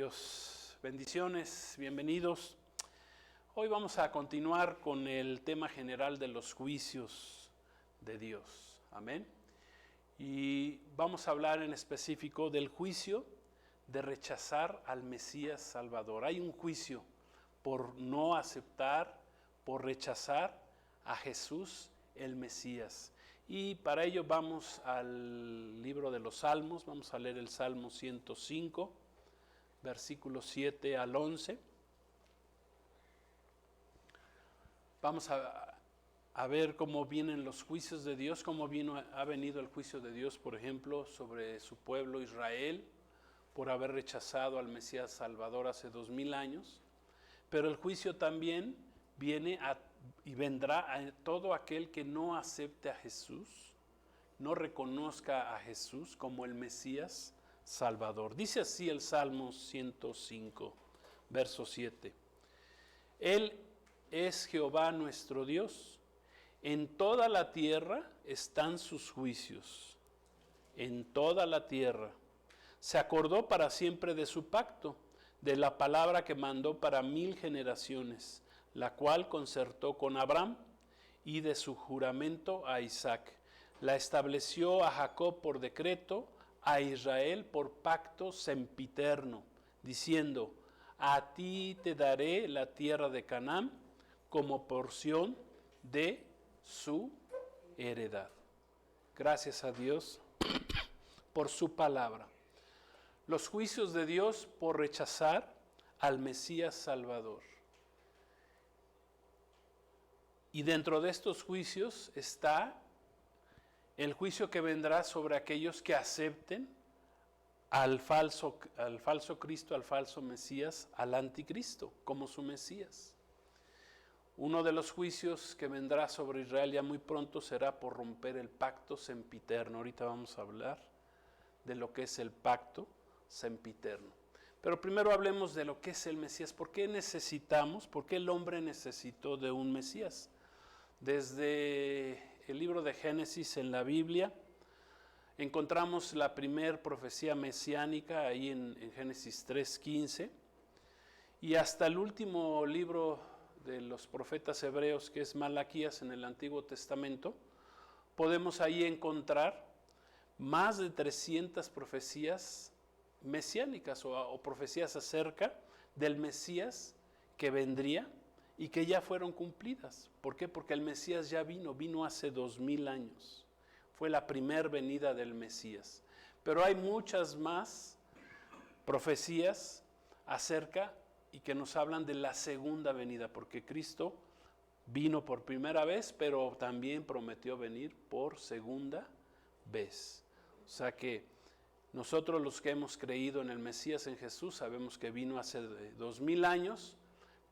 Dios, bendiciones, bienvenidos. Hoy vamos a continuar con el tema general de los juicios de Dios. Amén. Y vamos a hablar en específico del juicio de rechazar al Mesías Salvador. Hay un juicio por no aceptar, por rechazar a Jesús el Mesías. Y para ello vamos al libro de los Salmos, vamos a leer el Salmo 105, versículos 7 al 11. Vamos a ver cómo vienen los juicios de Dios, cómo ha venido el juicio de Dios, por ejemplo, sobre su pueblo Israel, por haber rechazado al Mesías Salvador hace 2000 años. Pero el juicio también viene y vendrá a todo aquel que no acepte a Jesús, no reconozca a Jesús como el Mesías Salvador. Dice así el Salmo 105, verso 7. Él es Jehová nuestro Dios, en toda la tierra están sus juicios, en toda la tierra. Se acordó para siempre de su pacto, de la palabra que mandó para 1000 generaciones, la cual concertó con Abraham, y de su juramento a Isaac. La estableció a Jacob por decreto, a Israel por pacto sempiterno, diciendo: a ti te daré la tierra de Canaán como porción de su heredad. Gracias a Dios por su palabra. Los juicios de Dios por rechazar al Mesías Salvador. Y dentro de estos juicios está el juicio que vendrá sobre aquellos que acepten al falso Cristo, al falso Mesías, al anticristo, como su Mesías. Uno de los juicios que vendrá sobre Israel ya muy pronto será por romper el pacto sempiterno. Ahorita vamos a hablar de lo que es el pacto sempiterno. Pero primero hablemos de lo que es el Mesías. ¿Por qué el hombre necesitó de un Mesías? Desde el libro de Génesis en la Biblia encontramos la primer profecía mesiánica ahí en Génesis 3:15, y hasta el último libro de los profetas hebreos, que es Malaquías en el Antiguo Testamento, podemos ahí encontrar más de 300 profecías mesiánicas o profecías acerca del Mesías que vendría y que ya fueron cumplidas. ¿Por qué? Porque el Mesías ya vino hace 2000 años. Fue la primer venida del Mesías. Pero hay muchas más profecías acerca y que nos hablan de la segunda venida, porque Cristo vino por primera vez, pero también prometió venir por segunda vez. O sea que nosotros los que hemos creído en el Mesías, en Jesús, sabemos que vino hace 2000 años,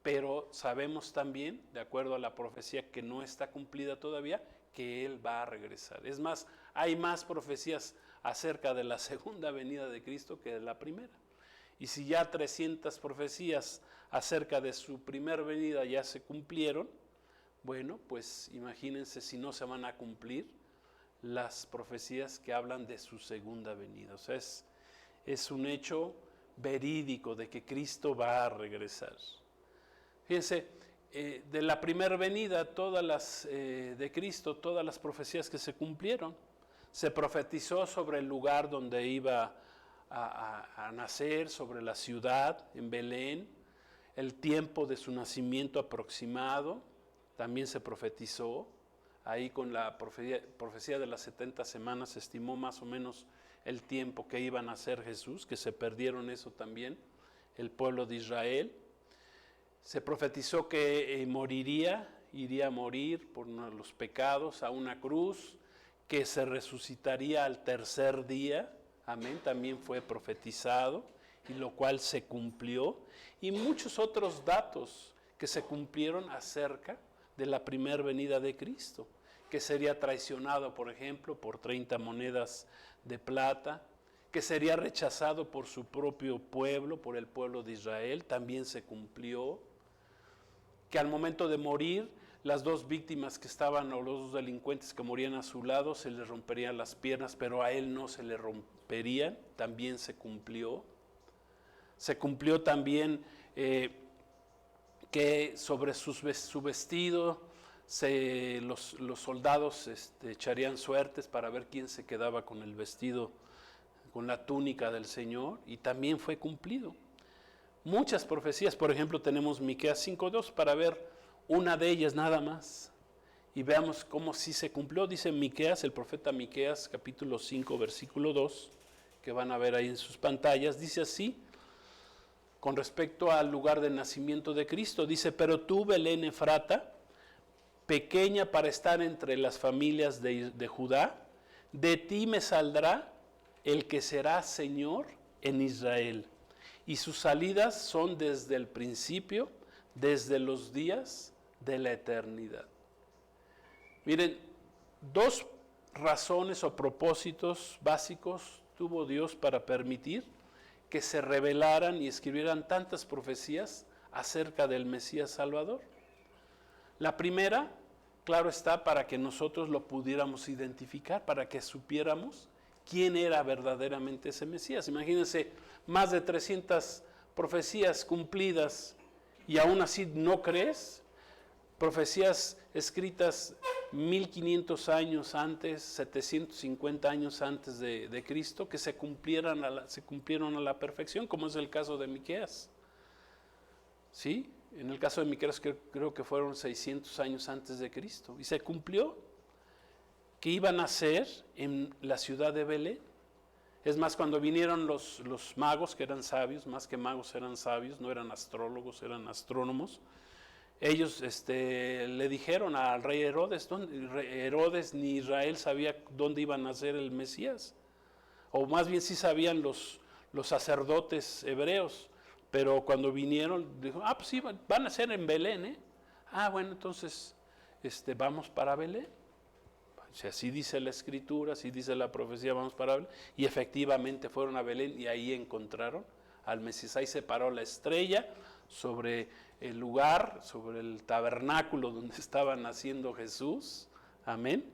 pero sabemos también, de acuerdo a la profecía que no está cumplida todavía, que Él va a regresar. Es más, hay más profecías acerca de la segunda venida de Cristo que de la primera. Y si ya 300 profecías acerca de su primer venida ya se cumplieron, bueno, pues imagínense si no se van a cumplir las profecías que hablan de su segunda venida. O sea, es un hecho verídico de que Cristo va a regresar. Fíjense, de la primera venida, de Cristo, todas las profecías que se cumplieron. Se profetizó sobre el lugar donde iba a nacer, sobre la ciudad, en Belén, el tiempo de su nacimiento aproximado, también se profetizó. Ahí con la profecía de las 70 semanas se estimó más o menos el tiempo que iba a nacer Jesús, que se perdieron eso también, el pueblo de Israel. Se profetizó que iría a morir por los pecados a una cruz, que se resucitaría al tercer día, amén, también fue profetizado, y lo cual se cumplió, y muchos otros datos que se cumplieron acerca de la primera venida de Cristo, que sería traicionado, por ejemplo, por 30 monedas de plata, que sería rechazado por su propio pueblo, por el pueblo de Israel, también se cumplió. Que al momento de morir, las dos víctimas que estaban, o los dos delincuentes que morían a su lado, se les romperían las piernas, pero a él no se le romperían, también se cumplió. Se cumplió también que sobre su vestido los soldados echarían suertes para ver quién se quedaba con el vestido, con la túnica del Señor, y también fue cumplido. Muchas profecías, por ejemplo, tenemos Miqueas 5:2 para ver una de ellas nada más, y veamos cómo sí se cumplió. Dice Miqueas, el profeta Miqueas, capítulo 5, versículo 2, que van a ver ahí en sus pantallas, dice así, con respecto al lugar de nacimiento de Cristo, dice: pero tú, Belén Efrata, pequeña para estar entre las familias de Judá, de ti me saldrá el que será Señor en Israel, y sus salidas son desde el principio, desde los días de la eternidad. Miren, dos razones o propósitos básicos tuvo Dios para permitir que se revelaran y escribieran tantas profecías acerca del Mesías Salvador. La primera, claro está, para que nosotros lo pudiéramos identificar, para que supiéramos quién era verdaderamente ese Mesías. Imagínense, más de 300 profecías cumplidas y aún así no crees. Profecías escritas 1500 años antes, 750 años antes de Cristo, que se cumplieron a la perfección, como es el caso de Miqueas. ¿Sí? En el caso de Miqueas creo que fueron 600 años antes de Cristo. Y se cumplió que iba a nacer en la ciudad de Belén. Es más, cuando vinieron los magos, que eran sabios, más que magos eran sabios, no eran astrólogos, eran astrónomos, ellos le dijeron al rey Herodes, Herodes ni Israel sabía dónde iba a nacer el Mesías, o más bien sí sabían los sacerdotes hebreos, pero cuando vinieron, dijo: pues sí, van a nacer en Belén, ¿eh? Bueno, entonces vamos para Belén. Si así dice la Escritura, así dice la profecía, vamos para Belén. Y efectivamente fueron a Belén y ahí encontraron al Mesías. Ahí se paró la estrella sobre el lugar, sobre el tabernáculo donde estaba naciendo Jesús. Amén.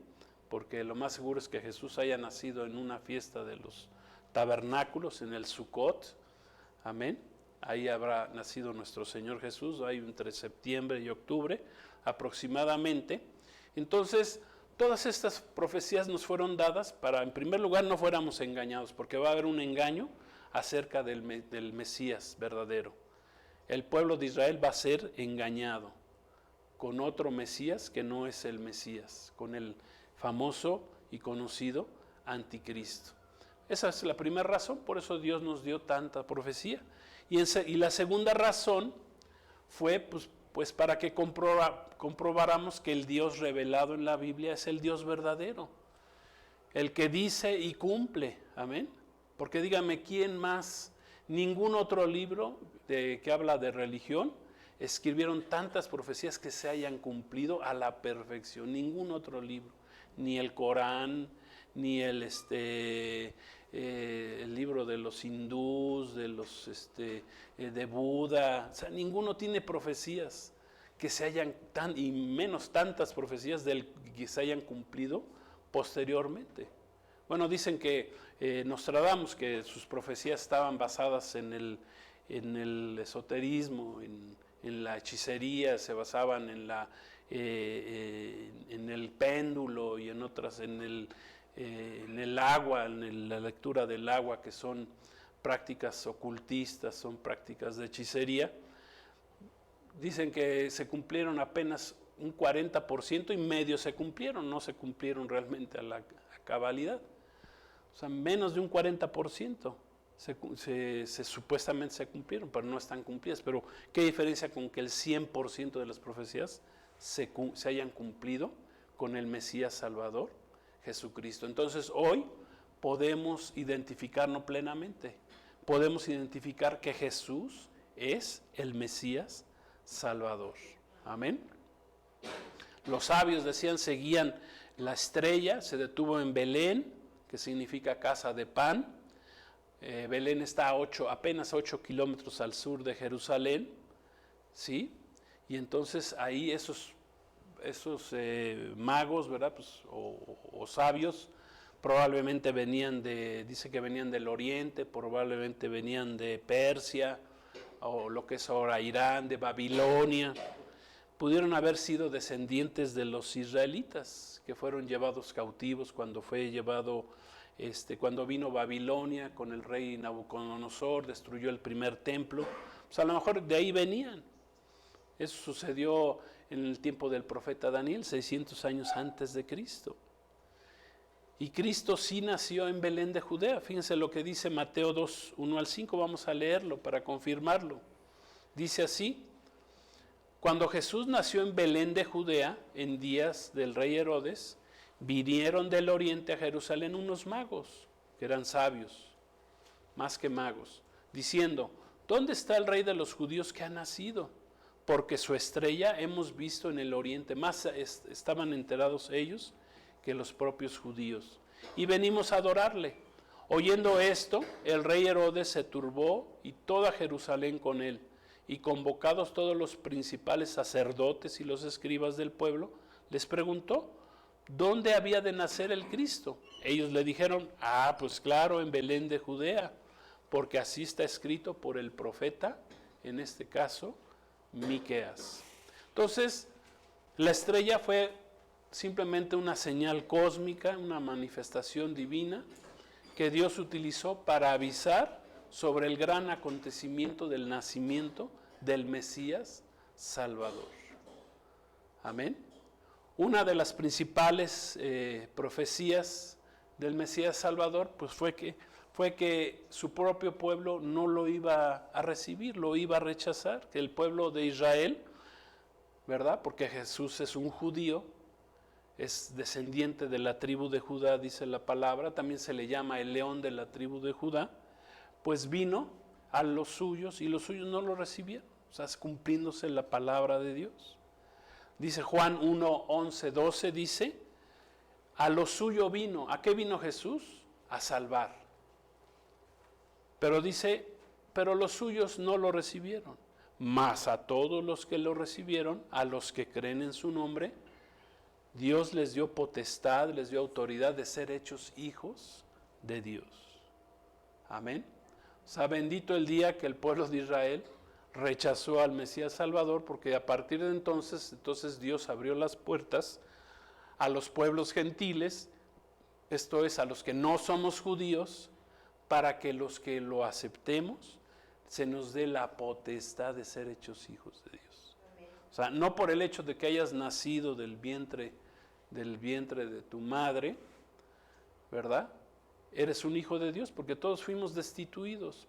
Porque lo más seguro es que Jesús haya nacido en una fiesta de los tabernáculos, en el Sukkot. Amén. Ahí habrá nacido nuestro Señor Jesús, ahí entre septiembre y octubre aproximadamente. Entonces, todas estas profecías nos fueron dadas para, en primer lugar, no fuéramos engañados, porque va a haber un engaño acerca del Mesías verdadero. El pueblo de Israel va a ser engañado con otro Mesías que no es el Mesías, con el famoso y conocido anticristo. Esa es la primera razón, por eso Dios nos dio tanta profecía. Y la segunda razón fue pues para que comprobáramos que el Dios revelado en la Biblia es el Dios verdadero, el que dice y cumple. Amén. Porque dígame, ¿quién más? Ningún otro libro que habla de religión escribieron tantas profecías que se hayan cumplido a la perfección. Ningún otro libro, ni el Corán, ni el libro de los hindús, de Buda, o sea, ninguno tiene profecías que se hayan y menos tantas profecías que se hayan cumplido posteriormente. Bueno, dicen que Nostradamus, que sus profecías estaban basadas en el esoterismo, en la hechicería, se basaban en el péndulo y en otras, en el agua, en la lectura del agua, que son prácticas ocultistas, son prácticas de hechicería. Dicen que se cumplieron apenas un 40% y medio se cumplieron, no se cumplieron realmente a cabalidad. O sea, menos de un 40% supuestamente se cumplieron, pero no están cumplidas. Pero ¿qué diferencia con que el 100% de las profecías se hayan cumplido con el Mesías Salvador, Jesucristo? Entonces hoy podemos identificarnos plenamente, podemos identificar que Jesús es el Mesías Salvador. Amén. Los sabios decían, seguían la estrella, se detuvo en Belén, que significa casa de pan. Belén está apenas 8 kilómetros al sur de Jerusalén, ¿sí? Y entonces ahí esos magos, ¿verdad? Pues, o sabios, probablemente dice que venían del oriente, probablemente venían de Persia, o lo que es ahora Irán, de Babilonia. Pudieron haber sido descendientes de los israelitas, que fueron llevados cautivos cuando vino Babilonia con el rey Nabucodonosor, destruyó el primer templo. Pues a lo mejor de ahí venían. Eso sucedió en el tiempo del profeta Daniel, 600 años antes de Cristo. Y Cristo sí nació en Belén de Judea. Fíjense lo que dice Mateo 2, 1 al 5, vamos a leerlo para confirmarlo. Dice así: cuando Jesús nació en Belén de Judea, en días del rey Herodes, vinieron del oriente a Jerusalén unos magos, que eran sabios, más que magos, diciendo: ¿dónde está el rey de los judíos que ha nacido? Porque su estrella hemos visto en el oriente. Más estaban enterados ellos que los propios judíos, y venimos a adorarle. Oyendo esto, el rey Herodes se turbó y toda Jerusalén con él, y convocados todos los principales sacerdotes y los escribas del pueblo, les preguntó dónde había de nacer el Cristo. Ellos le dijeron: pues claro, en Belén de Judea, porque así está escrito por el profeta, en este caso, Miqueas. Entonces, la estrella fue simplemente una señal cósmica, una manifestación divina que Dios utilizó para avisar sobre el gran acontecimiento del nacimiento del Mesías Salvador. Amén. Una de las principales profecías del Mesías Salvador pues fue que su propio pueblo no lo iba a recibir, lo iba a rechazar, que el pueblo de Israel, ¿verdad? Porque Jesús es un judío, es descendiente de la tribu de Judá, dice la palabra, también se le llama el león de la tribu de Judá, pues vino a los suyos y los suyos no lo recibieron, o sea, cumpliéndose la palabra de Dios. Dice Juan 1, 11, 12, dice: a lo suyo vino. ¿A qué vino Jesús? A salvar. Pero dice: pero los suyos no lo recibieron. Mas a todos los que lo recibieron, a los que creen en su nombre, Dios les dio potestad, les dio autoridad de ser hechos hijos de Dios. Amén. O sea, bendito el día que el pueblo de Israel rechazó al Mesías Salvador, porque a partir de entonces Dios abrió las puertas a los pueblos gentiles, esto es, a los que no somos judíos, para que los que lo aceptemos se nos dé la potestad de ser hechos hijos de Dios. Amén. O sea, no por el hecho de que hayas nacido del vientre de tu madre, ¿verdad? Eres un hijo de Dios, porque todos fuimos destituidos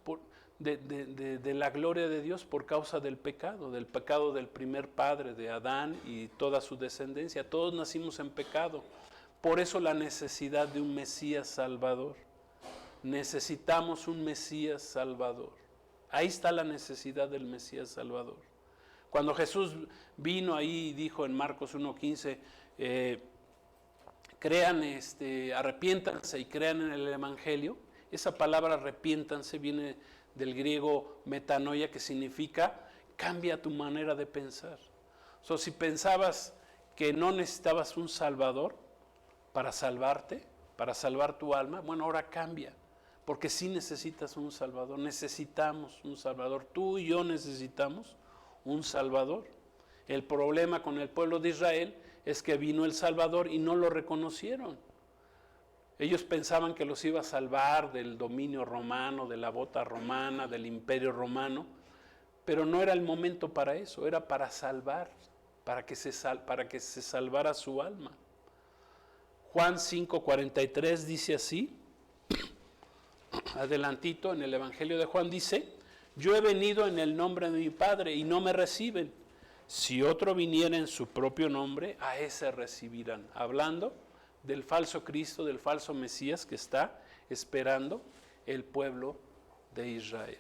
de la gloria de Dios por causa del pecado del primer padre, de Adán y toda su descendencia. Todos nacimos en pecado. Por eso la necesidad de un Mesías Salvador. Necesitamos un Mesías Salvador. Ahí está la necesidad del Mesías Salvador. Cuando Jesús vino ahí y dijo en Marcos 1:15, arrepiéntanse y crean en el Evangelio. Esa palabra arrepiéntanse viene del griego metanoia, que significa cambia tu manera de pensar. Si pensabas que no necesitabas un Salvador para salvarte, para salvar tu alma, bueno, ahora cambia, porque sí necesitas un Salvador, necesitamos un Salvador, tú y yo necesitamos un Salvador. El problema con el pueblo de Israel es que vino el Salvador y no lo reconocieron. Ellos pensaban que los iba a salvar del dominio romano, de la bota romana, del imperio romano, pero no era el momento para eso, era para salvar, para que se salvara su alma. Juan 5:43 dice así, adelantito en el Evangelio de Juan dice: yo he venido en el nombre de mi Padre y no me reciben. Si otro viniera en su propio nombre, a ese recibirán. Hablando del falso Cristo, del falso Mesías que está esperando el pueblo de Israel.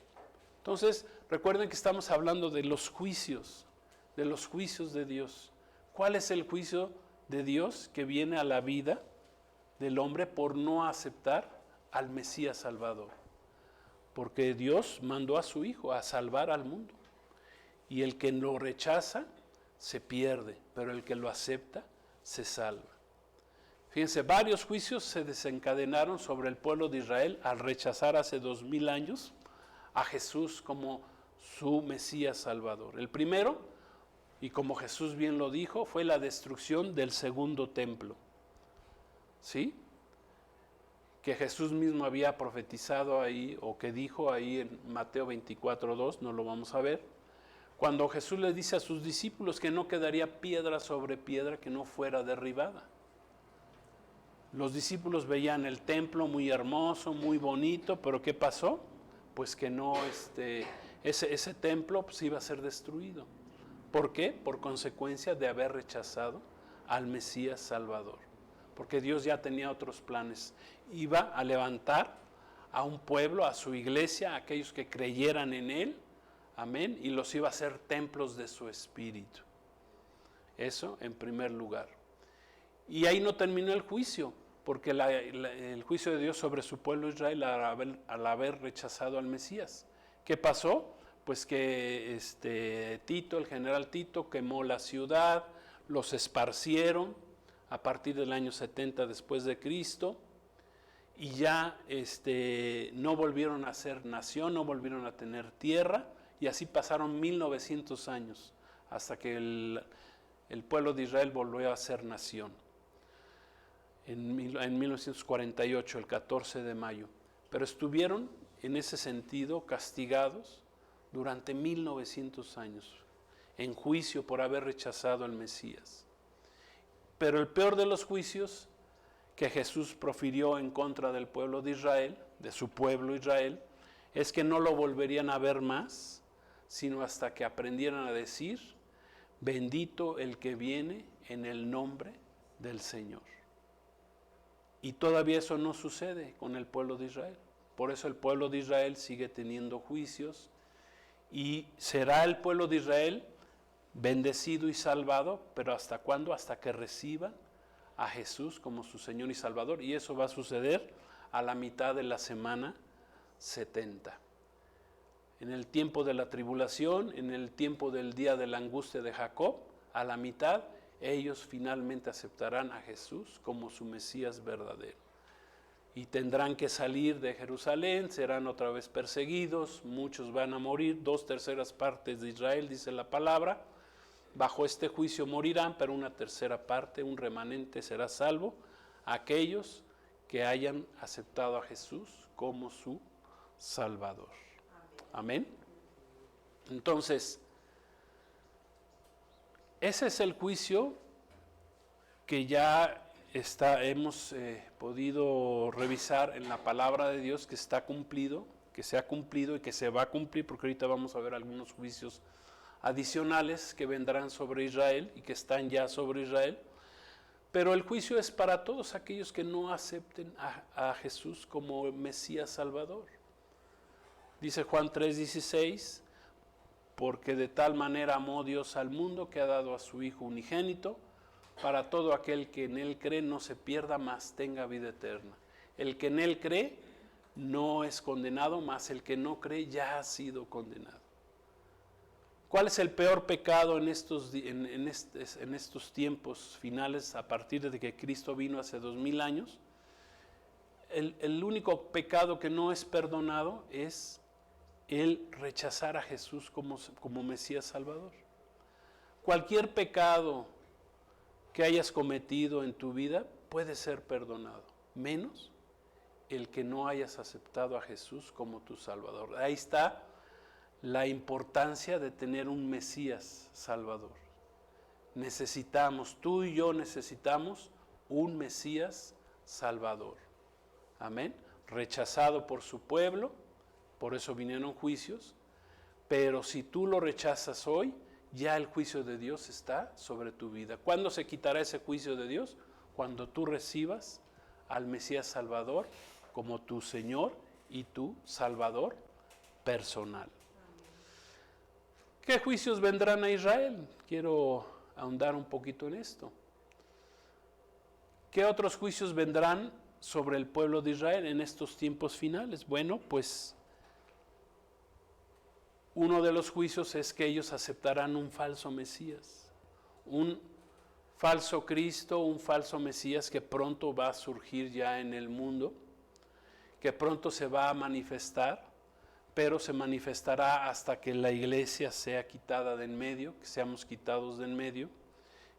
Entonces, recuerden que estamos hablando de los juicios de Dios. ¿Cuál es el juicio de Dios que viene a la vida del hombre por no aceptar al Mesías Salvador? Porque Dios mandó a su Hijo a salvar al mundo. Y el que lo rechaza se pierde, pero el que lo acepta se salva. Fíjense, varios juicios se desencadenaron sobre el pueblo de Israel al rechazar hace 2000 años a Jesús como su Mesías Salvador. El primero, y como Jesús bien lo dijo, fue la destrucción del segundo templo. ¿Sí? Que Jesús mismo había profetizado ahí, o que dijo ahí en Mateo 24:2, no lo vamos a ver, cuando Jesús le dice a sus discípulos que no quedaría piedra sobre piedra que no fuera derribada. Los discípulos veían el templo muy hermoso, muy bonito, pero ¿qué pasó? Pues que no, ese templo pues iba a ser destruido. ¿Por qué? Por consecuencia de haber rechazado al Mesías Salvador. Porque Dios ya tenía otros planes. Iba a levantar a un pueblo, a su iglesia, a aquellos que creyeran en Él, amén, y los iba a hacer templos de su espíritu. Eso en primer lugar. Y ahí no terminó el juicio, porque el juicio de Dios sobre su pueblo Israel al haber rechazado al Mesías. ¿Qué pasó? Pues que Tito, el general Tito, quemó la ciudad, los esparcieron a partir del año 70 después de Cristo, y ya no volvieron a ser nación, no volvieron a tener tierra, y así pasaron 1900 años, hasta que el pueblo de Israel volvió a ser nación. En 1948, el 14 de mayo. Pero estuvieron, en ese sentido, castigados durante 1900 años, en juicio por haber rechazado al Mesías. Pero el peor de los juicios que Jesús profirió en contra del pueblo de Israel, de su pueblo Israel, es que no lo volverían a ver más, sino hasta que aprendieran a decir, bendito el que viene en el nombre del Señor. Y todavía eso no sucede con el pueblo de Israel. Por eso el pueblo de Israel sigue teniendo juicios, y será el pueblo de Israel bendecido y salvado, pero ¿hasta cuándo? Hasta que reciban a Jesús como su Señor y Salvador, y eso va a suceder a la mitad de la semana 70. En el tiempo de la tribulación, en el tiempo del día de la angustia de Jacob, a la mitad ellos finalmente aceptarán a Jesús como su Mesías verdadero. Y tendrán que salir de Jerusalén, serán otra vez perseguidos, muchos van a morir, 2/3 partes de Israel, dice la palabra, bajo este juicio morirán, pero 1/3 parte, un remanente será salvo, aquellos que hayan aceptado a Jesús como su Salvador. Amén. Entonces, ese es el juicio que ya hemos podido revisar en la palabra de Dios, que está cumplido, que se ha cumplido y que se va a cumplir, porque ahorita vamos a ver algunos juicios adicionales que vendrán sobre Israel y que están ya sobre Israel. Pero el juicio es para todos aquellos que no acepten a Jesús como Mesías Salvador. Dice Juan 3:16, porque de tal manera amó Dios al mundo que ha dado a su Hijo unigénito, para todo aquel que en Él cree no se pierda, mas tenga vida eterna. El que en Él cree no es condenado, mas el que no cree ya ha sido condenado. ¿Cuál es el peor pecado en estos tiempos finales, a partir de que Cristo vino hace 2000 años? El único pecado que no es perdonado es el rechazar a Jesús como Mesías Salvador. Cualquier pecado que hayas cometido en tu vida puede ser perdonado, menos el que no hayas aceptado a Jesús como tu Salvador. Ahí está la importancia de tener un Mesías Salvador. Tú y yo necesitamos un Mesías Salvador. Amén. Rechazado por su pueblo, por eso vinieron juicios, pero si tú lo rechazas hoy, ya el juicio de Dios está sobre tu vida. ¿Cuándo se quitará ese juicio de Dios? Cuando tú recibas al Mesías Salvador como tu Señor y tu Salvador personal. ¿Qué juicios vendrán a Israel? Quiero ahondar un poquito en esto. ¿Qué otros juicios vendrán sobre el pueblo de Israel en estos tiempos finales? Bueno, pues uno de los juicios es que ellos aceptarán un falso Mesías, un falso Cristo, un falso Mesías que pronto va a surgir ya en el mundo, que pronto se va a manifestar, pero se manifestará hasta que la iglesia sea quitada de en medio, que seamos quitados de en medio,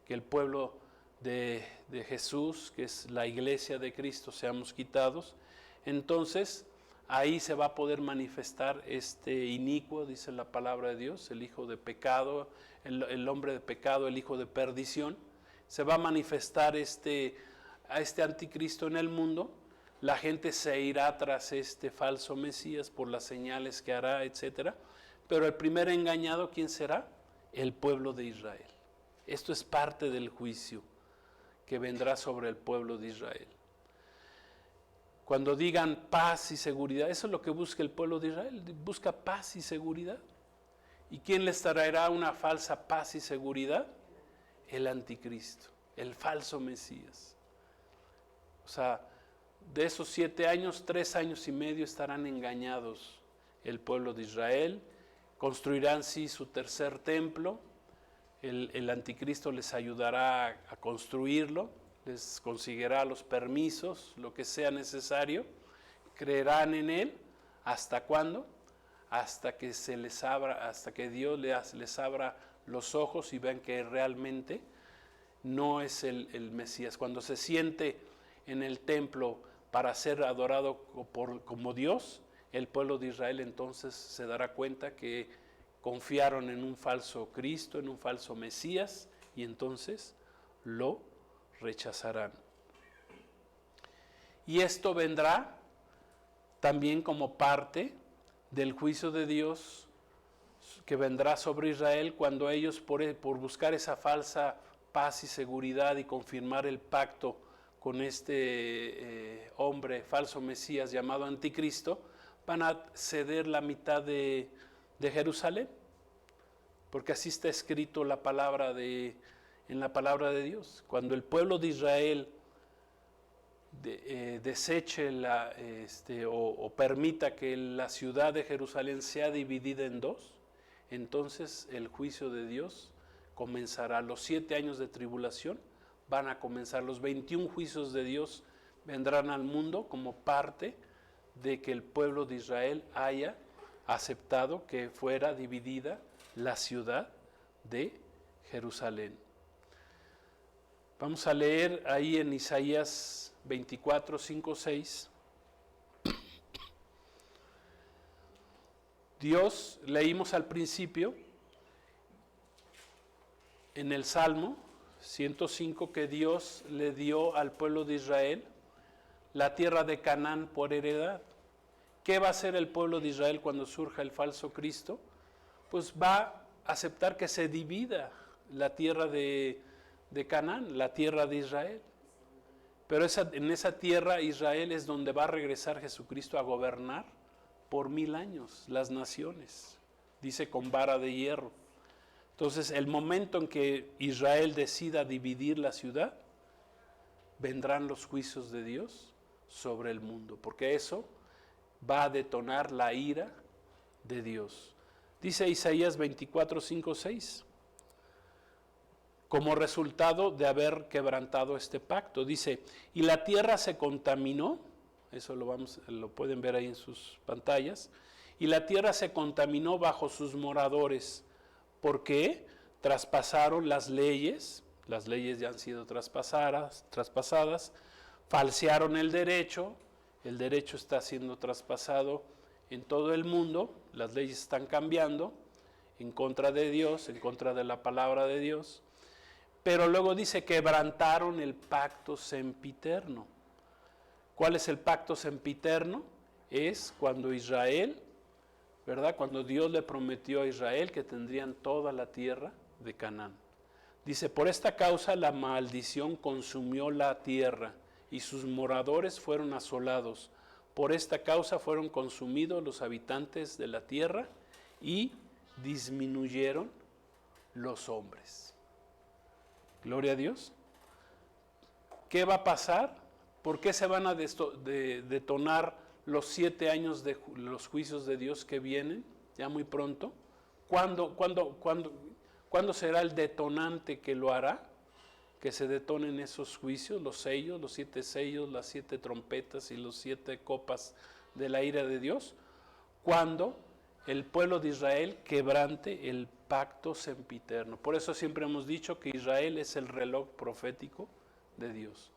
que el pueblo de Jesús, que es la iglesia de Cristo, seamos quitados. Entonces ahí se va a poder manifestar este inicuo, dice la palabra de Dios, el hijo de pecado, el hombre de pecado, el hijo de perdición. Se va a manifestar a este anticristo en el mundo. La gente se irá tras este falso Mesías por las señales que hará, etc. Pero el primer engañado, ¿quién será? El pueblo de Israel. Esto es parte del juicio que vendrá sobre el pueblo de Israel. Cuando digan paz y seguridad, eso es lo que busca el pueblo de Israel, busca paz y seguridad. ¿Y quién les traerá una falsa paz y seguridad? El anticristo, el falso Mesías. O sea, de esos 7 años, 3 años y medio estarán engañados el pueblo de Israel, construirán sí su tercer templo, el anticristo les ayudará a construirlo, les conseguirá los permisos, lo que sea necesario, creerán en él. ¿Hasta cuándo? Hasta que se les abra, hasta que Dios les abra los ojos y vean que realmente no es el Mesías. Cuando se siente en el templo para ser adorado como Dios, el pueblo de Israel entonces se dará cuenta que confiaron en un falso Cristo, en un falso Mesías, y entonces lo rechazarán. Y esto vendrá también como parte del juicio de Dios que vendrá sobre Israel cuando ellos por buscar esa falsa paz y seguridad y confirmar el pacto con este hombre falso Mesías llamado Anticristo, van a ceder la mitad de Jerusalén, porque así está escrito en la palabra de Dios. Cuando el pueblo de Israel deseche o permita que la ciudad de Jerusalén sea dividida en dos, entonces el juicio de Dios comenzará. Los 7 años de tribulación van a comenzar. Los 21 juicios de Dios vendrán al mundo como parte de que el pueblo de Israel haya aceptado que fuera dividida la ciudad de Jerusalén. Vamos a leer ahí en Isaías 24, 5, 6. Dios, leímos al principio en el Salmo 105 que Dios le dio al pueblo de Israel la tierra de Canaán por heredad. ¿Qué va a hacer el pueblo de Israel cuando surja el falso Cristo? Pues va a aceptar que se divida la tierra de Canaán, la tierra de Israel. Pero en esa tierra Israel es donde va a regresar Jesucristo a gobernar por 1000 años las naciones, dice con vara de hierro. Entonces el momento en que Israel decida dividir la ciudad, vendrán los juicios de Dios sobre el mundo, porque eso va a detonar la ira de Dios. Dice Isaías 24, 5, 6, como resultado de haber quebrantado este pacto. Dice, y la tierra se contaminó, eso lo pueden ver ahí en sus pantallas, y la tierra se contaminó bajo sus moradores, porque traspasaron las leyes ya han sido traspasadas, falsearon el derecho está siendo traspasado en todo el mundo, las leyes están cambiando en contra de Dios, en contra de la palabra de Dios, pero luego dice quebrantaron el pacto sempiterno. ¿Cuál es el pacto sempiterno? Es cuando Israel, ¿verdad? Cuando Dios le prometió a Israel que tendrían toda la tierra de Canaán. Dice, por esta causa la maldición consumió la tierra y sus moradores fueron asolados. Por esta causa fueron consumidos los habitantes de la tierra y disminuyeron los hombres. Gloria a Dios. ¿Qué va a pasar? ¿Por qué se van a detonar los 7 años de los juicios de Dios que vienen ya muy pronto? ¿Cuándo será el detonante que lo hará? que se detonen esos juicios, los sellos, los 7 sellos, las 7 trompetas y los 7 copas de la ira de Dios, cuando el pueblo de Israel quebrante el pacto sempiterno. Por eso siempre hemos dicho que Israel es el reloj profético de Dios.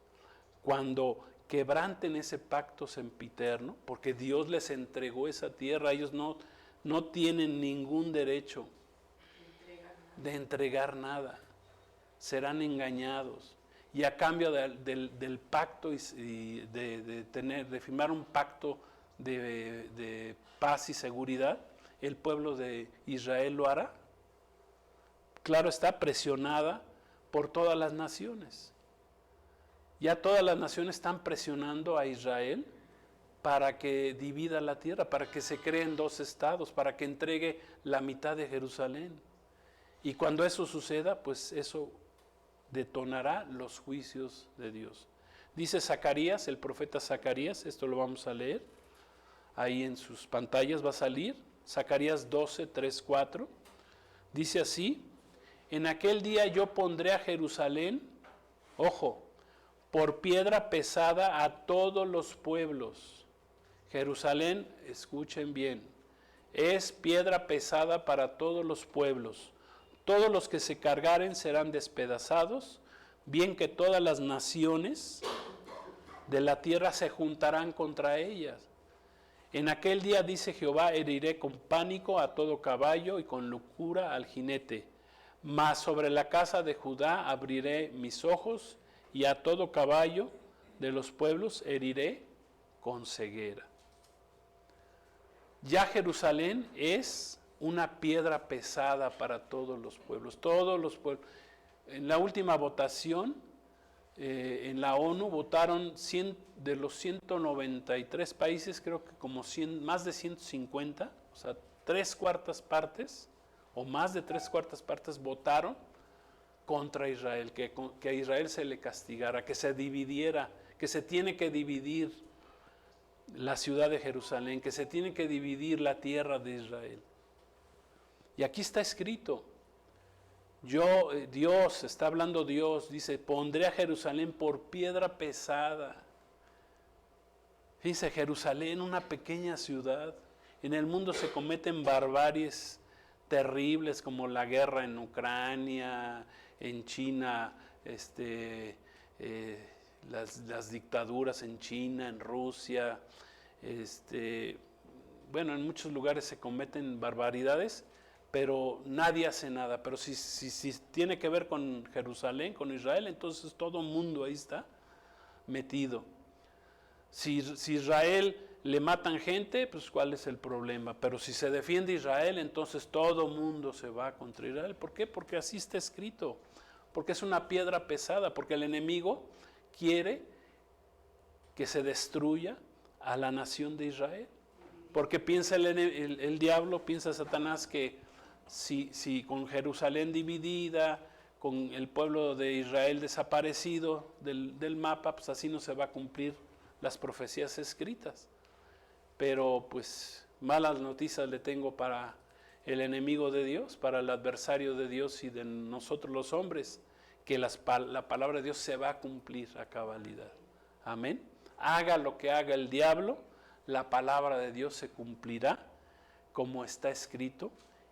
Cuando quebranten ese pacto sempiterno, porque Dios les entregó esa tierra, ellos no tienen ningún derecho de entregar nada, serán engañados, y a cambio del pacto y de firmar un pacto de paz y seguridad, el pueblo de Israel lo hará. Claro está, presionada por todas las naciones. Ya todas las naciones están presionando a Israel para que divida la tierra, para que se creen 2 estados, para que entregue la mitad de Jerusalén. Y cuando eso suceda, pues eso detonará los juicios de Dios. Dice Zacarías, el profeta Zacarías, esto lo vamos a leer, ahí en sus pantallas va a salir, Zacarías 12, 3, 4, dice así: en aquel día yo pondré a Jerusalén, ojo, por piedra pesada a todos los pueblos. Jerusalén, escuchen bien, es piedra pesada para todos los pueblos. Todos los que se cargaren serán despedazados, bien que todas las naciones de la tierra se juntarán contra ellas. En aquel día, dice Jehová, heriré con pánico a todo caballo y con locura al jinete. Mas sobre la casa de Judá abriré mis ojos, y a todo caballo de los pueblos heriré con ceguera. Ya Jerusalén es una piedra pesada para todos los pueblos. Todos los pueblos. En la última votación, en la ONU votaron de los 193 países, creo que como más de 150, o sea, 3/4 partes, o más de 3/4 partes votaron contra Israel, que a Israel se le castigara, que se dividiera, que se tiene que dividir la ciudad de Jerusalén, que se tiene que dividir la tierra de Israel. Y aquí está escrito, Dios, está hablando Dios, dice, pondré a Jerusalén por piedra pesada. Fíjense, Jerusalén, una pequeña ciudad. En el mundo se cometen barbaries terribles como la guerra en Ucrania, en China, las dictaduras en China, en Rusia, bueno, en muchos lugares se cometen barbaridades, pero nadie hace nada. Pero si tiene que ver con Jerusalén, con Israel, entonces todo el mundo ahí está metido. Si Israel le matan gente, pues ¿cuál es el problema? Pero si se defiende Israel, entonces todo el mundo se va contra Israel. ¿Por qué? Porque así está escrito. Porque es una piedra pesada, porque el enemigo quiere que se destruya a la nación de Israel. Porque piensa el diablo, piensa Satanás que si con Jerusalén dividida, con el pueblo de Israel desaparecido del mapa, pues así no se va a cumplir las profecías escritas. Pero pues malas noticias le tengo para el enemigo de Dios, para el adversario de Dios y de nosotros los hombres, que la palabra de Dios se va a cumplir a cabalidad. Amén. Haga lo que haga el diablo, la palabra de Dios se cumplirá como está escrito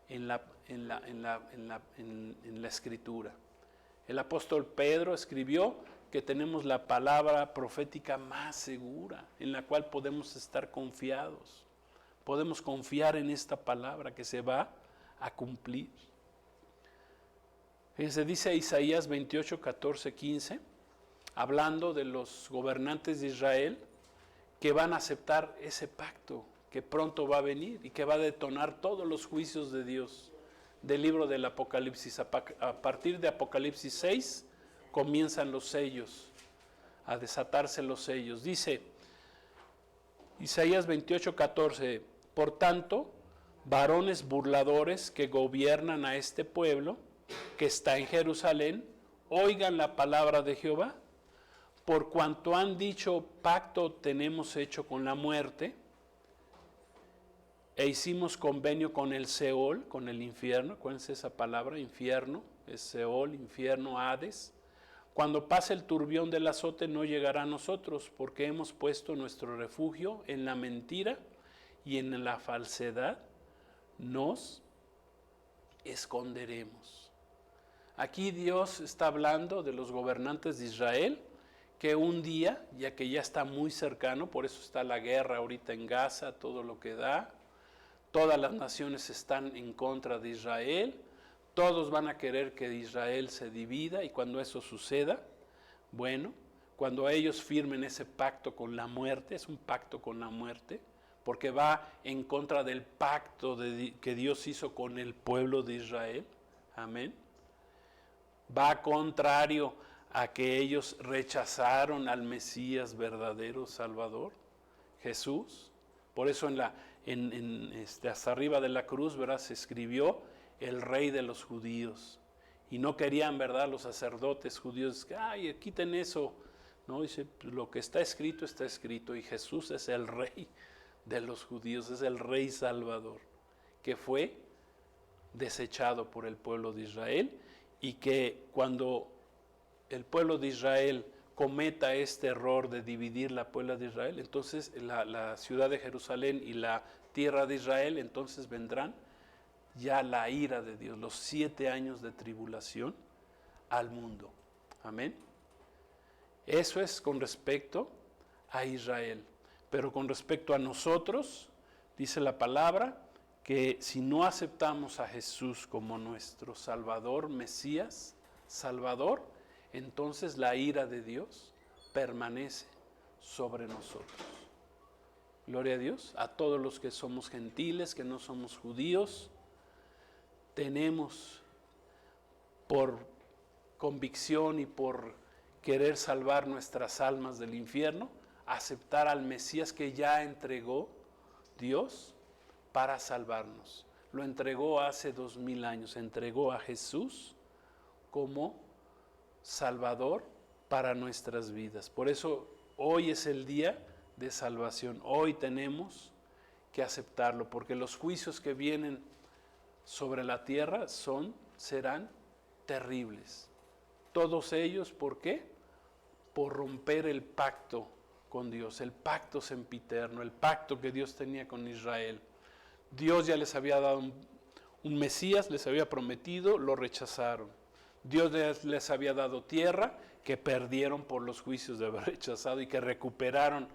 en la escritura. El apóstol Pedro escribió que tenemos la palabra profética más segura, en la cual podemos estar confiados. Podemos confiar en esta palabra que se va a cumplir. Fíjense, dice Isaías 28, 14, 15, hablando de los gobernantes de Israel que van a aceptar ese pacto que pronto va a venir y que va a detonar todos los juicios de Dios del libro del Apocalipsis. A partir de Apocalipsis 6 comienzan los sellos, a desatarse los sellos. Dice Isaías 28, 14, por tanto, varones burladores que gobiernan a este pueblo que está en Jerusalén, oigan la palabra de Jehová. Por cuanto han dicho, pacto tenemos hecho con la muerte, e hicimos convenio con el Seol, con el infierno. Acuérdense esa palabra, infierno, es Seol, infierno, Hades. Cuando pase el turbión del azote no llegará a nosotros, porque hemos puesto nuestro refugio en la mentira y en la falsedad nos esconderemos. Aquí Dios está hablando de los gobernantes de Israel, que un día, ya que ya está muy cercano, por eso está la guerra ahorita en Gaza, todo lo que da, todas las naciones están en contra de Israel, todos van a querer que Israel se divida, y cuando eso suceda, bueno, cuando ellos firmen ese pacto con la muerte, es un pacto con la muerte, porque va en contra del pacto que Dios hizo con el pueblo de Israel, amén. Va contrario a que ellos rechazaron al Mesías verdadero Salvador, Jesús. Por eso hasta arriba de la cruz, ¿verdad?, se escribió el Rey de los Judíos. Y no querían, ¿verdad?, los sacerdotes judíos, que, ay, quiten eso. No, dice, lo que está escrito, y Jesús es el Rey de los judíos, es el Rey Salvador, que fue desechado por el pueblo de Israel, y que cuando el pueblo de Israel cometa este error de dividir la puebla de Israel, entonces la ciudad de Jerusalén y la tierra de Israel, entonces vendrán ya la ira de Dios, los 7 años de tribulación al mundo. Amén. Eso es con respecto a Israel. Pero con respecto a nosotros, dice la palabra, que si no aceptamos a Jesús como nuestro Salvador, Mesías, Salvador, entonces la ira de Dios permanece sobre nosotros. Gloria a Dios. A todos los que somos gentiles, que no somos judíos, tenemos por convicción y por querer salvar nuestras almas del infierno, aceptar al Mesías que ya entregó Dios para salvarnos. Lo entregó hace 2000 años, entregó a Jesús como Salvador para nuestras vidas. Por eso hoy es el día de salvación. Hoy tenemos que aceptarlo, porque los juicios que vienen sobre la tierra serán terribles. Todos ellos, ¿por qué? Por romper el pacto con Dios, el pacto sempiterno, el pacto que Dios tenía con Israel. Dios ya les había dado un Mesías, les había prometido, lo rechazaron. Dios les había dado tierra, que perdieron por los juicios de haber rechazado, y que recuperaron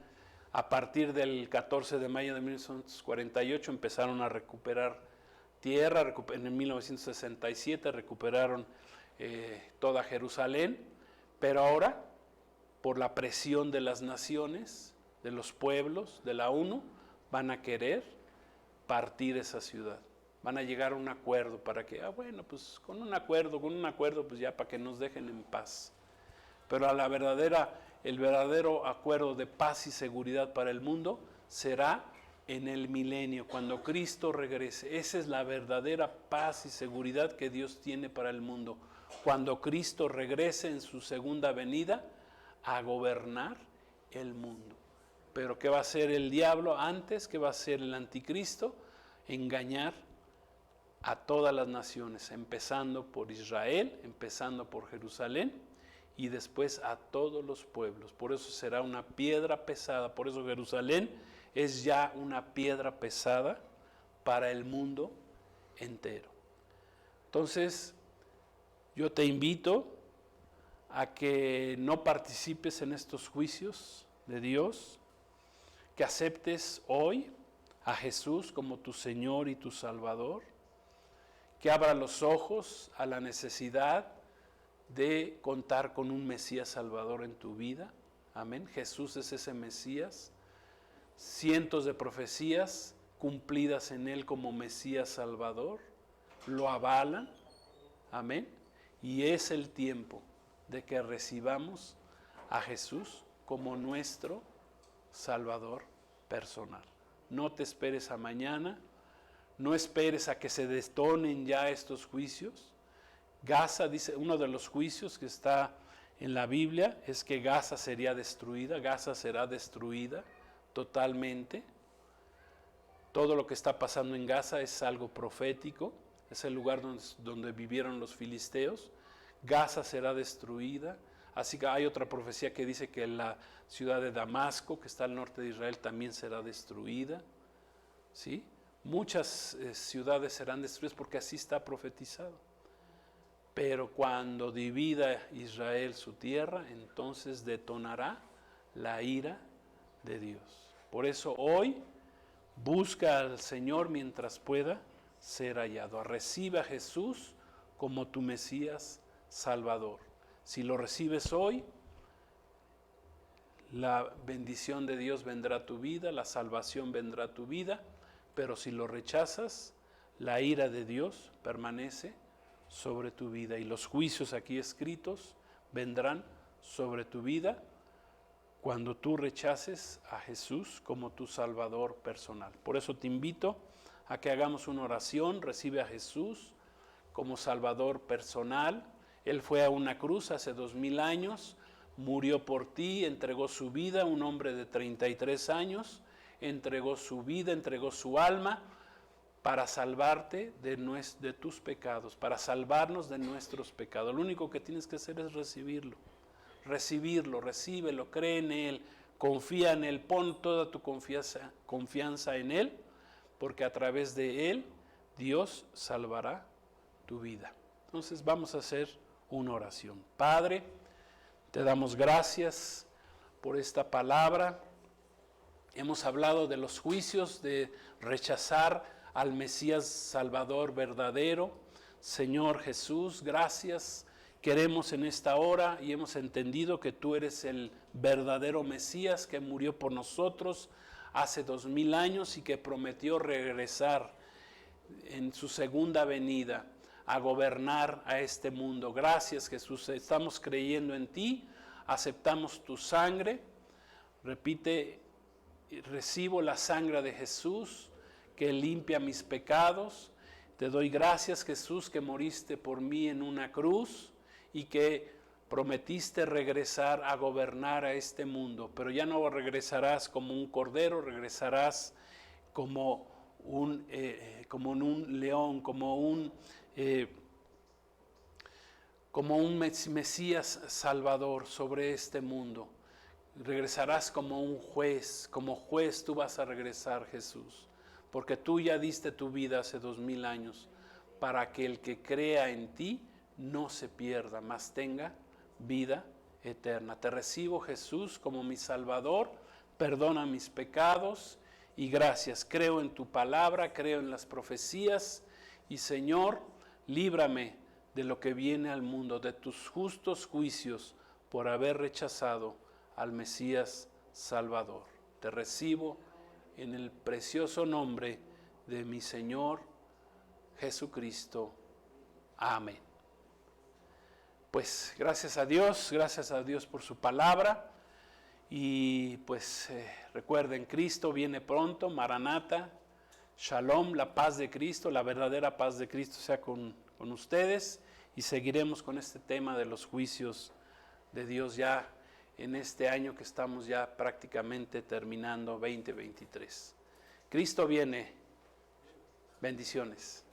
a partir del 14 de mayo de 1948, empezaron a recuperar tierra. En 1967 recuperaron toda Jerusalén, pero ahora, por la presión de las naciones, de los pueblos, de la ONU, van a querer partir esa ciudad. Van a llegar a un acuerdo para que, bueno, pues con un acuerdo, pues ya para que nos dejen en paz. Pero el verdadero acuerdo de paz y seguridad para el mundo será en el milenio, cuando Cristo regrese. Esa es la verdadera paz y seguridad que Dios tiene para el mundo. Cuando Cristo regrese en su segunda venida a gobernar el mundo. Pero ¿qué va a hacer el diablo antes? ¿Qué va a hacer el anticristo? Engañar a todas las naciones, empezando por Israel, empezando por Jerusalén, y después a todos los pueblos. Por eso será una piedra pesada. Por eso Jerusalén es ya una piedra pesada para el mundo entero. Entonces, yo te invito a que no participes en estos juicios de Dios, que aceptes hoy a Jesús como tu Señor y tu Salvador, que abra los ojos a la necesidad de contar con un Mesías Salvador en tu vida. Amén. Jesús es ese Mesías. Cientos de profecías cumplidas en Él como Mesías Salvador lo avalan. Amén. Y es el tiempo de que recibamos a Jesús como nuestro Salvador personal. No te esperes a mañana, no esperes a que se detonen ya estos juicios. Gaza, dice, uno de los juicios que está en la Biblia es que Gaza será destruida totalmente. Todo lo que está pasando en Gaza es algo profético, es el lugar donde vivieron los filisteos. Gaza será destruida, Así que hay otra profecía que dice que la ciudad de Damasco, que está al norte de Israel, también será destruida. ¿Sí? Muchas ciudades serán destruidas porque así está profetizado. Pero cuando divida Israel su tierra, entonces detonará la ira de Dios. Por eso hoy busca al Señor mientras pueda ser hallado. Recibe a Jesús como tu Mesías Salvador. Si lo recibes hoy, la bendición de Dios vendrá a tu vida, la salvación vendrá a tu vida, pero si lo rechazas, la ira de Dios permanece sobre tu vida y los juicios aquí escritos vendrán sobre tu vida cuando tú rechaces a Jesús como tu Salvador personal. Por eso te invito a que hagamos una oración, recibe a Jesús como Salvador personal. Él fue a una cruz hace 2000 años, murió por ti, entregó su vida, un hombre de 33 años, entregó su vida, entregó su alma para salvarte de tus pecados, para salvarnos de nuestros pecados. Lo único que tienes que hacer es recibirlo, recíbelo, cree en Él, confía en Él, pon toda tu confianza en Él, porque a través de Él Dios salvará tu vida. Entonces vamos a hacer una oración. Padre, te damos gracias por esta palabra. Hemos hablado de los juicios, de rechazar al Mesías Salvador verdadero. Señor Jesús, gracias. Queremos en esta hora y hemos entendido que tú eres el verdadero Mesías que murió por nosotros hace 2000 años y que prometió regresar en su segunda venida a gobernar a este mundo. Gracias, Jesús, estamos creyendo en ti, aceptamos tu sangre. Repite, recibo la sangre de Jesús que limpia mis pecados. Te doy gracias, Jesús, que moriste por mí en una cruz y que prometiste regresar a gobernar a este mundo, pero ya no regresarás como un cordero, regresarás como un león, como un Mesías Salvador sobre este mundo. Regresarás como un juez, como juez tú vas a regresar, Jesús, porque tú ya diste tu vida hace 2000 años para que el que crea en ti no se pierda, mas tenga vida eterna. Te recibo, Jesús, como mi Salvador, perdona mis pecados y gracias. Creo en tu palabra, creo en las profecías y, Señor, líbrame de lo que viene al mundo, de tus justos juicios por haber rechazado al Mesías Salvador. Te recibo en el precioso nombre de mi Señor Jesucristo. Amén. Pues gracias a Dios por su palabra. Y pues recuerden, Cristo viene pronto, Maranata, Shalom, la paz de Cristo, la verdadera paz de Cristo sea con ustedes. Y seguiremos con este tema de los juicios de Dios ya en este año que estamos ya prácticamente terminando 2023. Cristo viene. Bendiciones.